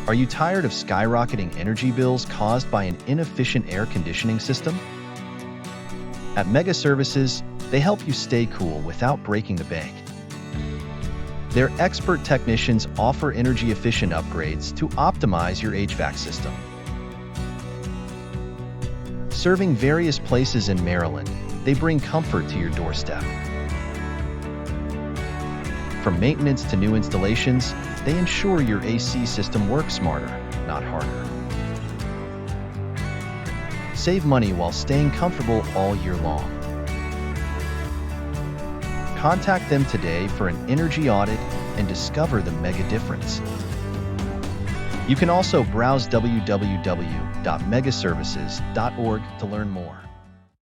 Are you tired of skyrocketing energy bills caused by an inefficient air conditioning system? At Mega Services, they help you stay cool without breaking the bank. Their expert technicians offer energy-efficient upgrades to optimize your HVAC system. Serving various places in Maryland, they bring comfort to your doorstep. From maintenance to new installations, they ensure your AC system works smarter, not harder. Save money while staying comfortable all year long. Contact them today for an energy audit and discover the mega difference. You can also browse www.megaservices.org to learn more.